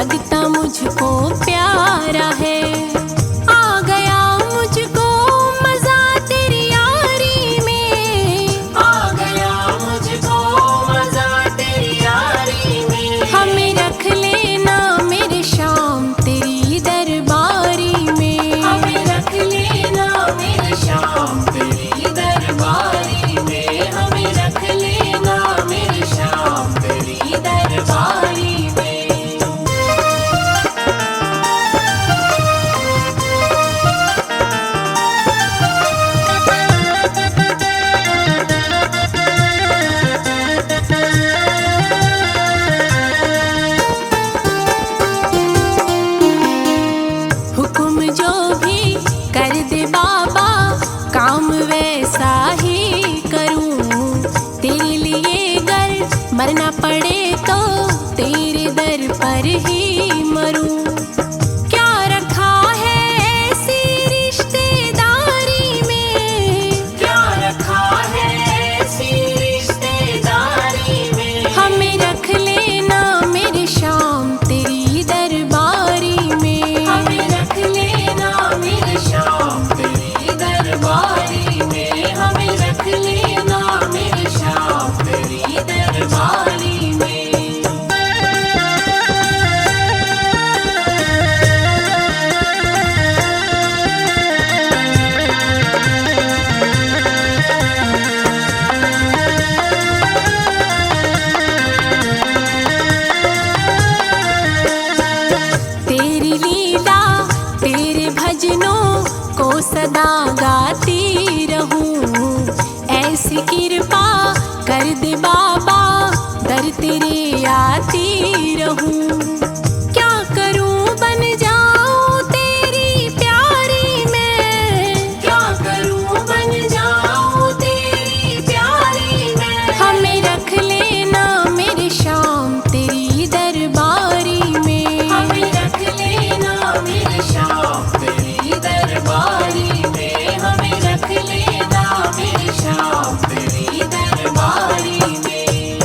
लगता मुझको प्यारा है। आ गया मुझको मजा तेरी यारी में, आ गया मुझको मजा तेरी यारी में। हमें रख लेना मेरे शाम तेरी दरबारी में, हमें रख लेना मेरे शाम तेरी दरबारी में, हमें रख लेना मेरे शाम तेरी दरबारी में। हुक्म जो भी कर दे बाबा काम वैसा ही करूं। तेरे लिए गर मरना पड़े तो तेरे दर पर ही मरूं। क्या रखा है ऐसी रिश्तेदारी में, क्या रखा है ऐसी रिश्तेदारी में। हमें रख लेना मेरे शाम तेरी दरबारी में, हमें रख लेना मेरे शाम तेरी दरबारी में, हमें रख लेना मेरे शाम तेरी दरबारी में। तेरी लीला तेरे भजनों को सदा गाती रहूं। ऐसी कृपा कर दे बाबा दर तेरे आती रहूं। क्या करूं बन जाऊं तेरी प्यारी में, क्या करूं बन जाऊं तेरी प्यारी में। हमें रख लेना मेरे शाम तेरी दरबारी में, हमें रख लेना मेरे शाम तेरी दरबारी में, हमें रख लेना मेरे शाम तेरी दरबारी में।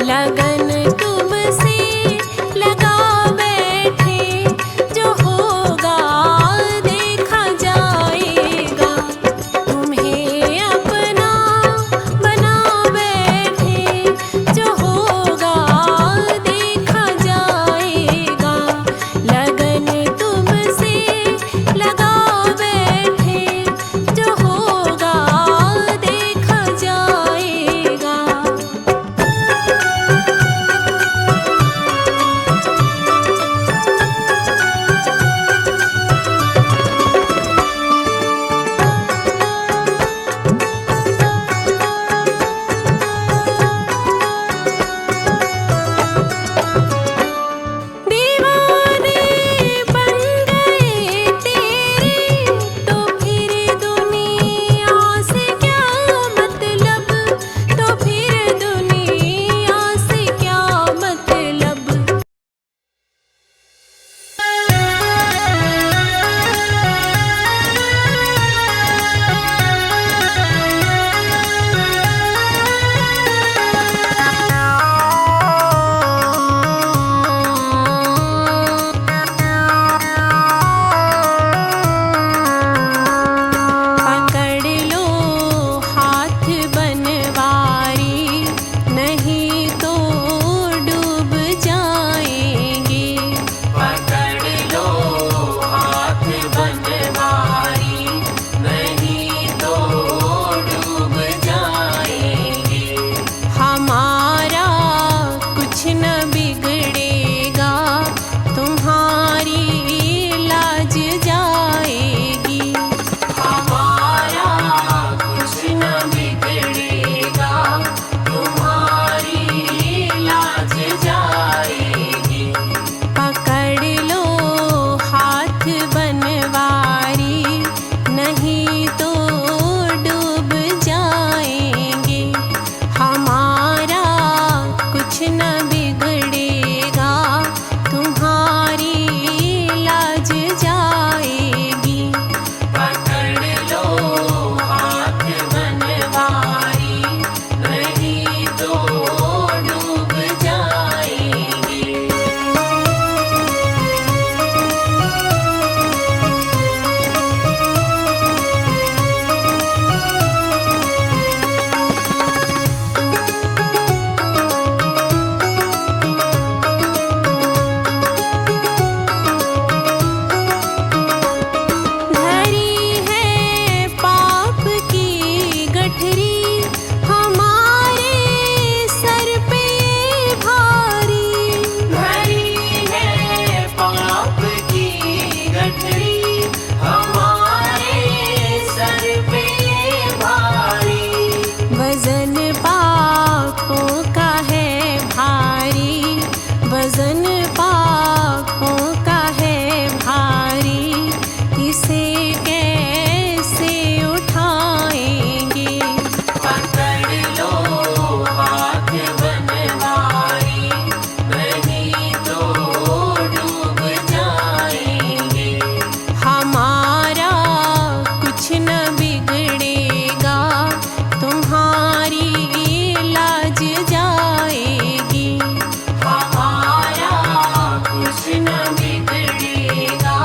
लगन तुमसे लगा बैठे, जो होगा देखा जाएगा। तुम्हें अपना बना बैठे, जो होगा देखा जाएगा। लगन तुमसे लगा बैठे, जो होगा देखा जाएगा। दीवाने बन गए तेरे, तो फिर दुनिया से क्या मतलब, तो फिर दुनिया से क्या मतलब। पकड़ लो हाथ बनवारी, नहीं तो डूब जाएंगे। पकड़ लो हाथ बनवारी, नहीं तो डूब जाएंगे। हमारा कुछ न बिगड़ेगा, तुम्हारी लाज जाएगी। हमारा कुछ न बिगड़ेगा, तुम्हारी लाज जाएगी। पकड़ लो हाथ बनवारी, नहीं तो डूब जाएंगे। हमारा कुछ न बिगड़ेगा, तुम्हारी लाज जाएगी। पकड़ लो हाथ बनवारी, नहीं तो डूब जाएंगे। धरी है पाप की गठरी, हमारे सर पे भारी। धरी है पाप की गठरी, हमारे सर पे भारी। वजन पापों का है भारी, वजन पापों का है भारी। इसे कैसे उठाएंगे। पकड़ लो हाथ बनवारी, नहीं तो डूब जाएंगे। हमारा कुछ न बिगड़ेगा, तुम्हारी लाज जाएगी। हमारा कुछ न बिगड़ेगा,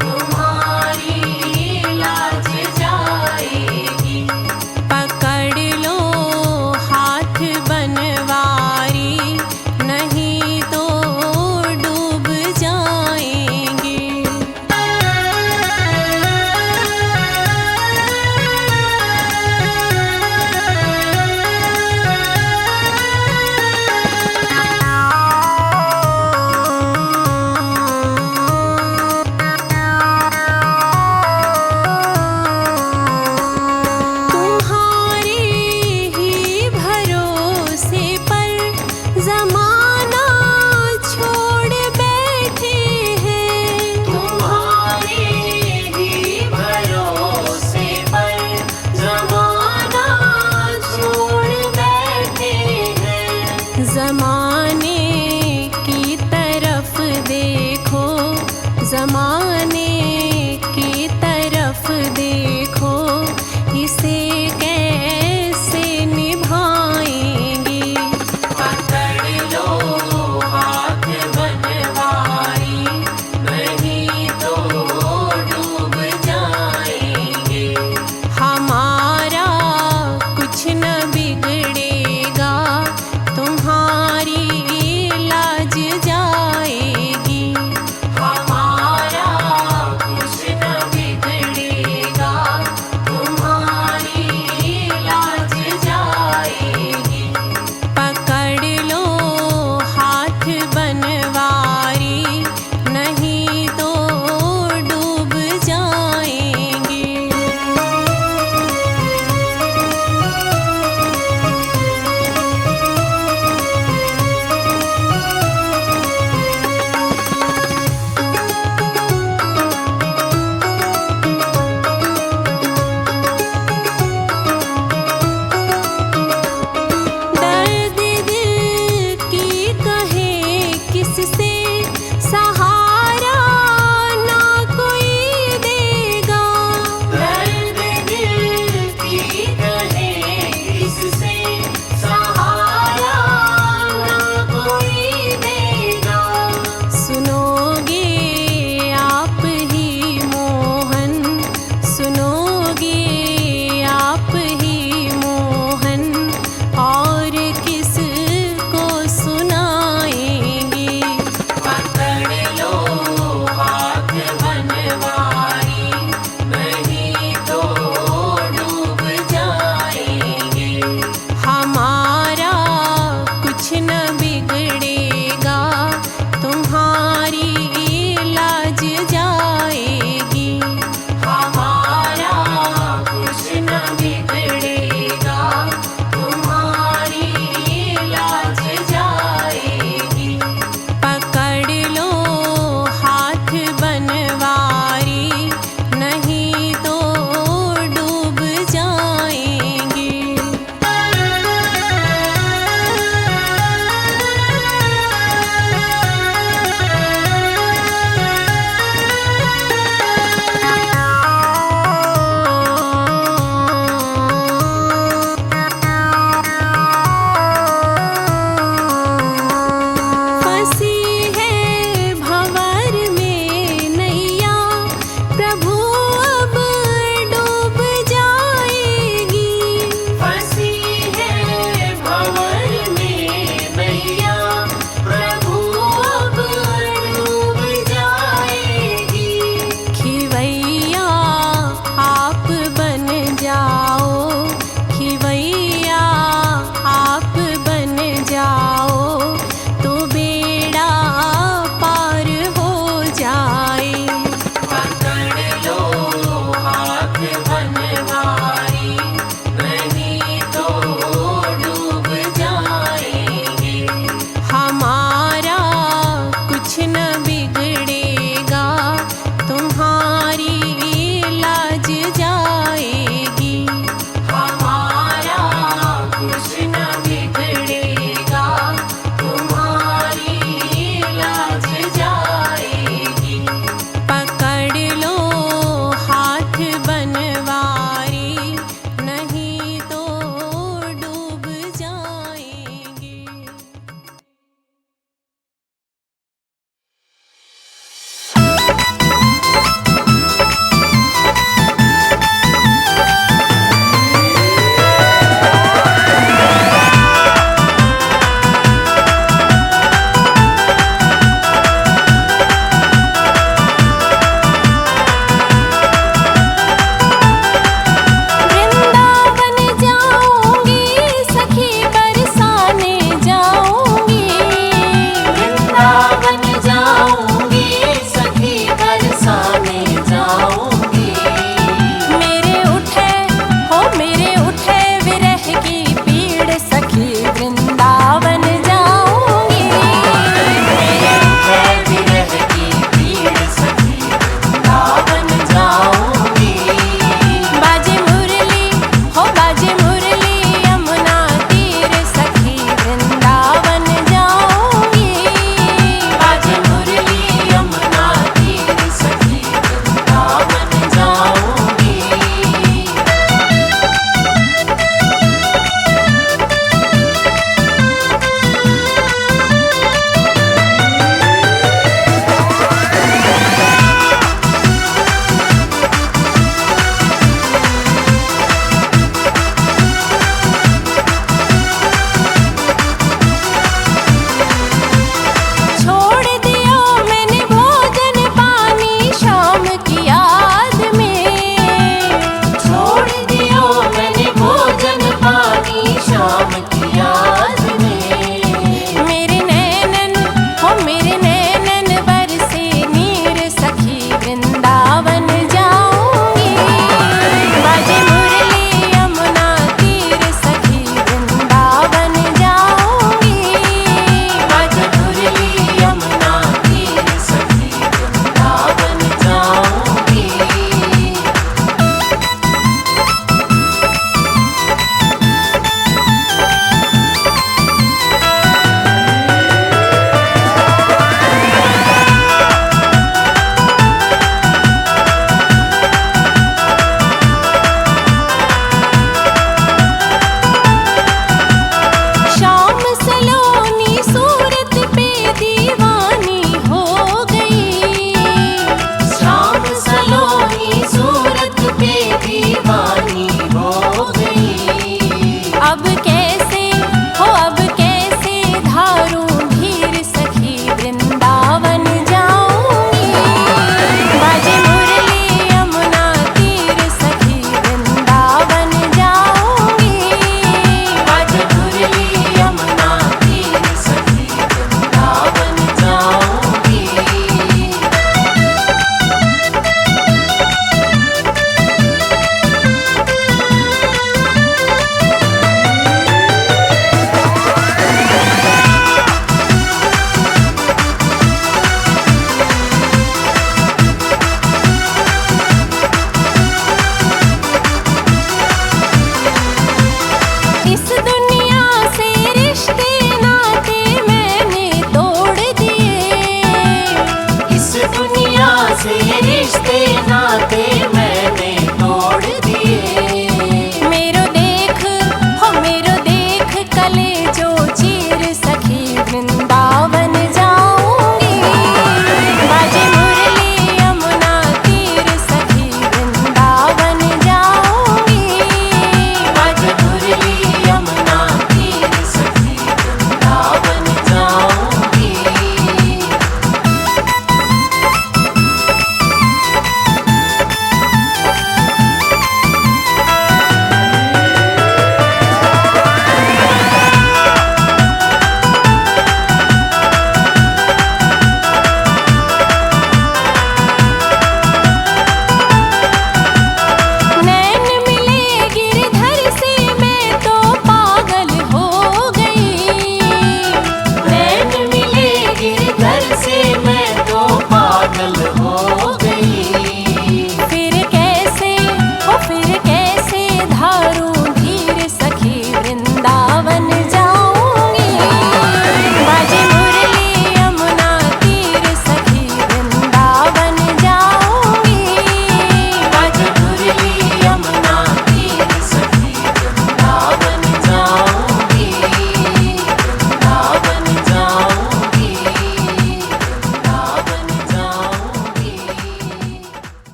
तुम्हारी लाज जाएगी। पकड़ लो हाथ बनवारी, नहीं तो डूब जाएंगे। तुम्हारे ही भरोसे पर जमाना छोड़ बैठे हैं। तुम्हारे ही भरोसे पर जमाना छोड़ बैठे हैं। जमाने की तरफ देखो, जमाने की तरफ देखो। इसे कैसे निभाएंगे।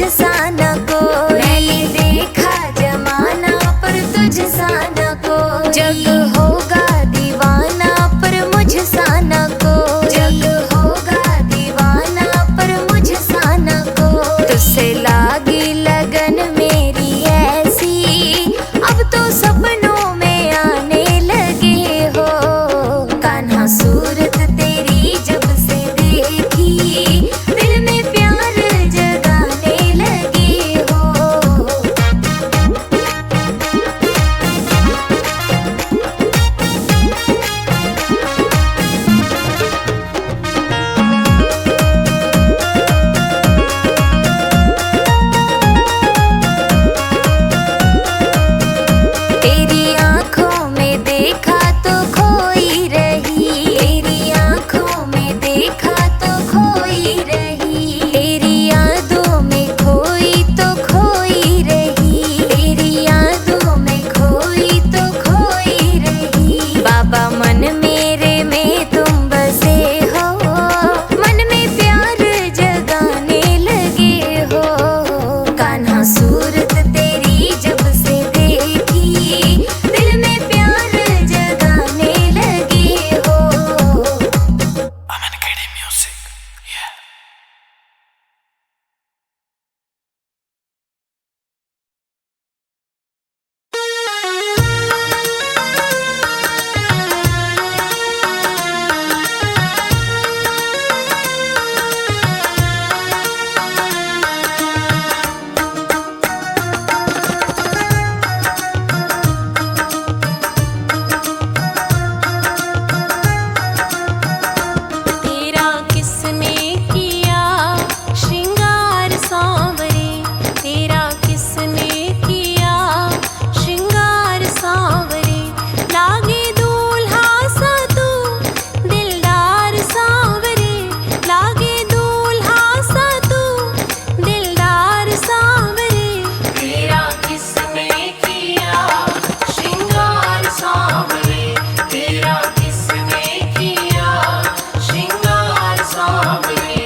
तुझसा न कोई, मैंने देखा जमाना पर तुझसा न कोई, जग होगा दीवाना पर मुझसा न कोई, जग होगा दीवाना पर मुझसा न कोई। तुझसे लागी लगन मेरी ऐसी, अब तो सपनों में आने लगे हो। कान्हा सूरत तेरी जब से देखी, दिल में प्यार जगाने लगे हो। तेरी आँखों में देखा तो खोई रही, तेरी आँखों में देखा तो खोई रही, तेरी यादों में खोई तो खोई रही, तेरी यादों में खोई तो खोई रही। बाबा मन मेरे में तुम बसे हो, मन में प्यार जगाने लगे हो। कान्हा सूरत तेरी जब से देखी, दिल में प्यार जगाने लगे हो। Aman Kedi Music. Yeah. तेरा किसने किया श्रृंगार सांवरे, तेरा किसने किया श्रृंगार सांवरे। लागे दूल्हा सा तू दिलदार सांवरे, लागे दूल्हा सा तू दिलदार सांवरे। तेरा किसने किया श्रृंगार सांवरे, तेरा किसने किया श्रृंगार सांवरे।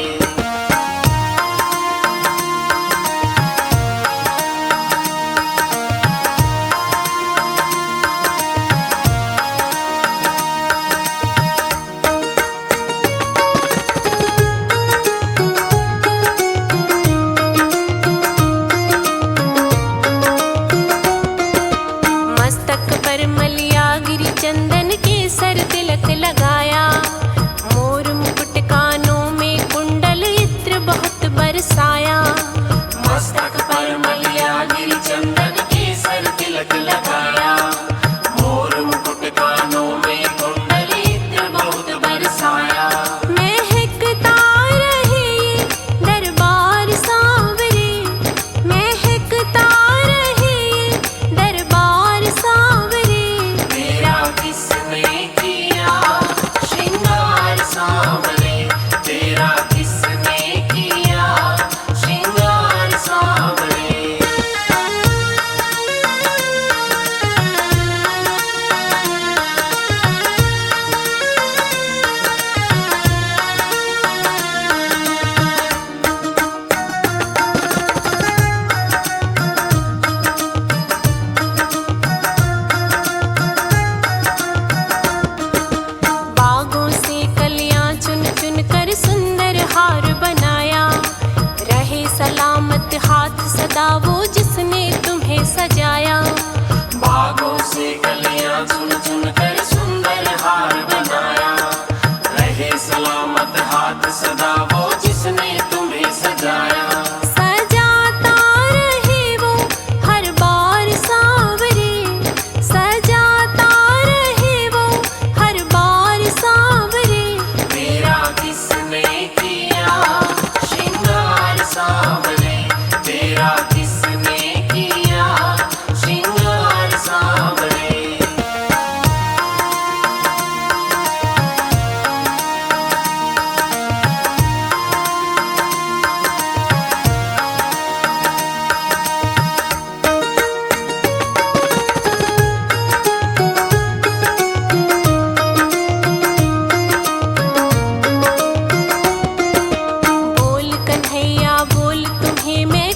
मस्तक पर मलिया गिरी चंदन के सर तिलक लगाया, मोर मुकुट कानों में कुंडल इत्र बहुत बरसाया। मस्तक पर मलिया गिरी चंदन के सर तिलक लगाया, मोर मुकुट कानों में कुंडल इत्र बहुत बरसाया। महकता रहे ये दरबार सांवरे, महकता रहे ये दरबार सांवरे। तेरा किसने किया श्रृंगार सांवरे, तेरा किसने किया श्रृंगार सांवरे। बागों से कलियां चुन चुन कर सुंदर हार बनाया, रहे सलामत हाथ सदा वो जिसने तुम्हें सजाया। बागों से कलियां चुन चुन कर सुंदर हार बनाया, रहे सलामत हाथ सदा वो जिसने तुम्हें सजाया। सजाता रहे वो हर बार सांवरे, सजाता रहे वो हर बार सांवरे। तेरा किसने किया श्रृंगार सांवरे, तेरा किसने किया श्रृंगार सांवरे। बोल कन्हैया बोल तुम्हें मैं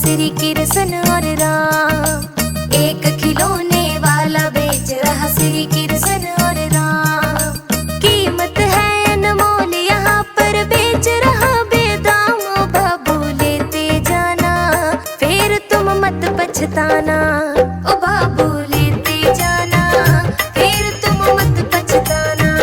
श्री कृष्ण और राम। एक खिलौने वाला बेच रहा श्री कृष्ण और राम। कीमत है अनमोल यहाँ पर बेच रहा बेदाम। ओ बाबू लेते जाना फिर तुम मत पछताना। ओ बाबू लेते जाना फिर तुम मत पछताना।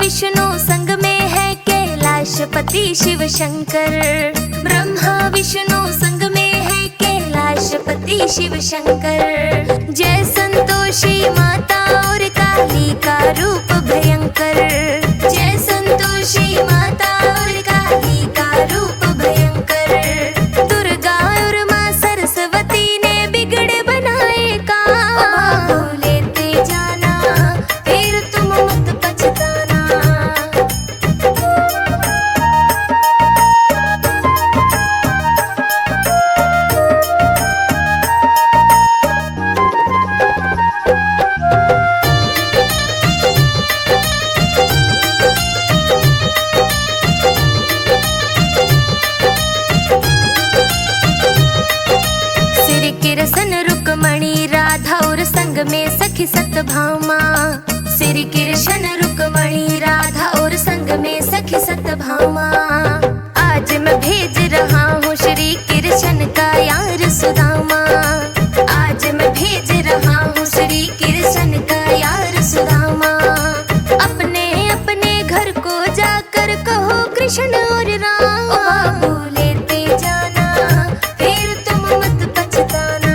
विष्णु संग में है कैलाशपति शिव शंकर। ब्रह्मा विष्णु संग में है कैलाशपति शिव शंकर। जय संतोषी माता और काली का रूप भयंकर। जय संतोषी माता और काली का रूप भयंकर। दुर्गा और माँ सरस्वती ने बिगड़े बनाए काम। लेते जाना फिर तुम मत पछताना। श्री कृष्ण रुक्मणी राधा और संग में सखी सत्यभामा। श्री कृष्ण रुक्मणी राधा और संग में सखी सत्यभामा। आज मैं भेज रहा हूँ श्री कृष्ण का यार सुदामा। आज मैं भेज रहा हूँ श्री कृष्ण का यार सुदामा। अपने अपने घर को जाकर कहो कृष्ण और राम। ओ बाबू लेते जाना फिर तुम मत पछताना।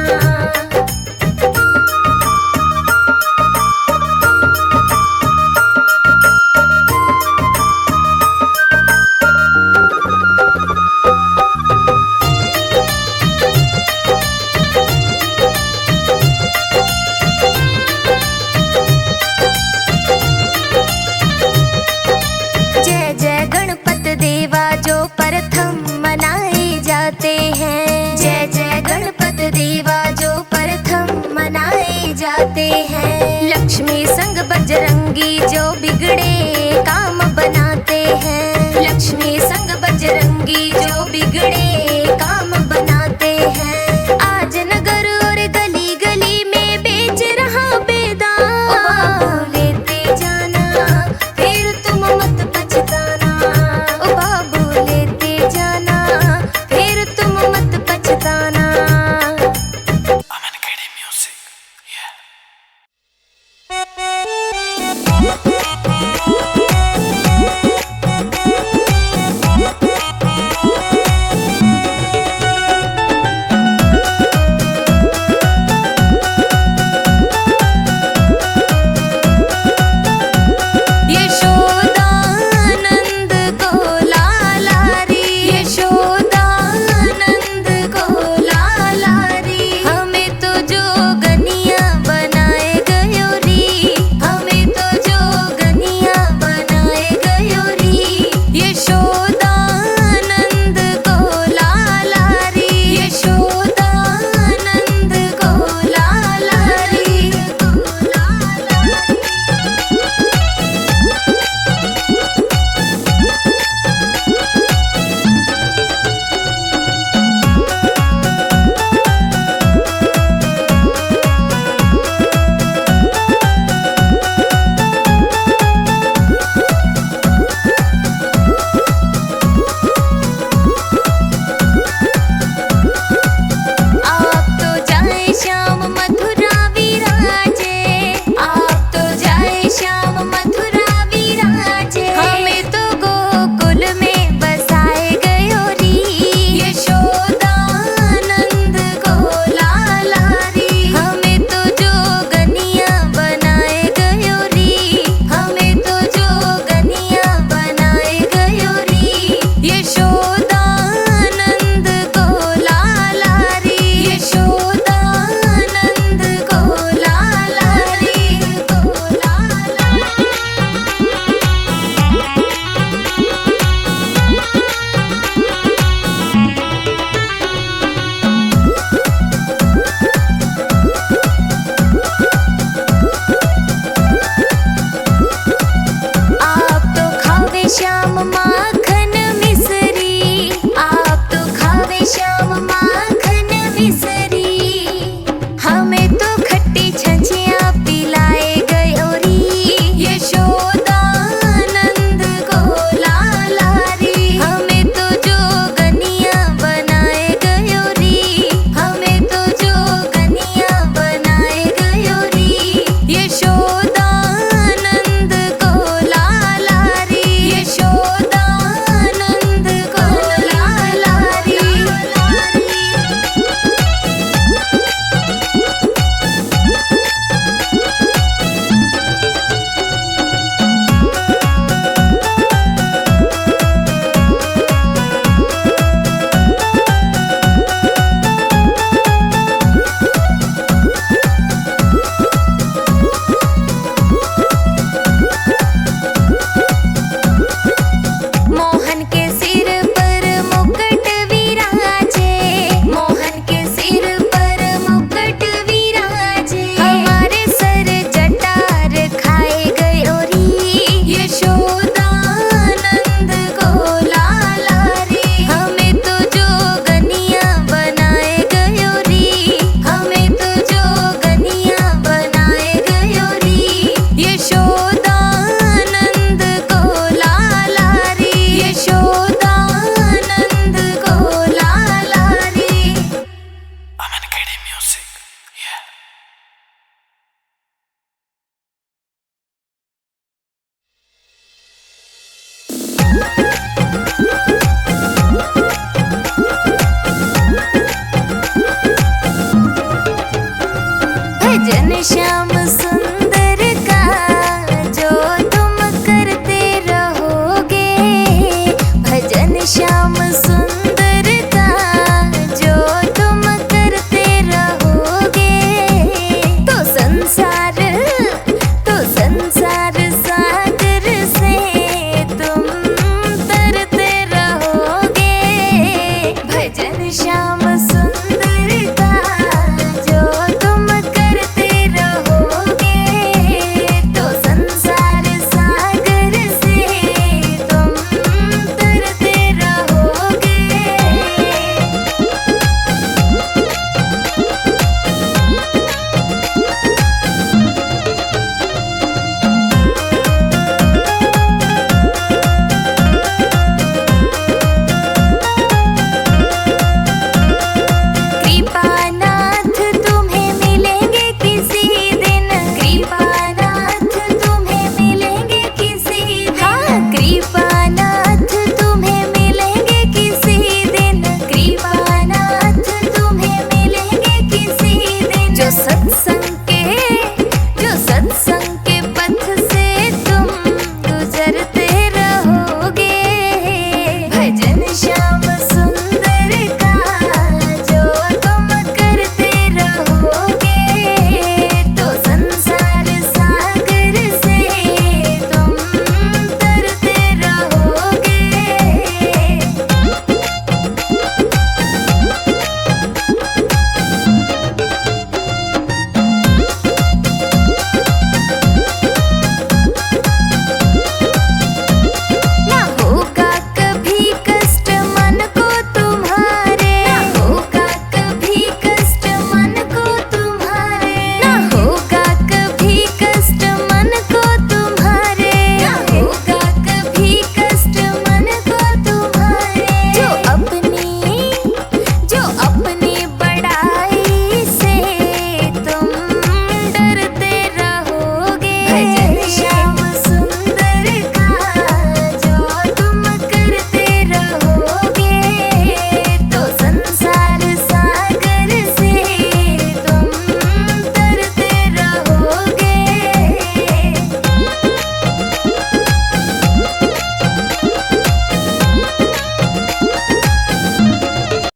भजन श्याम सुन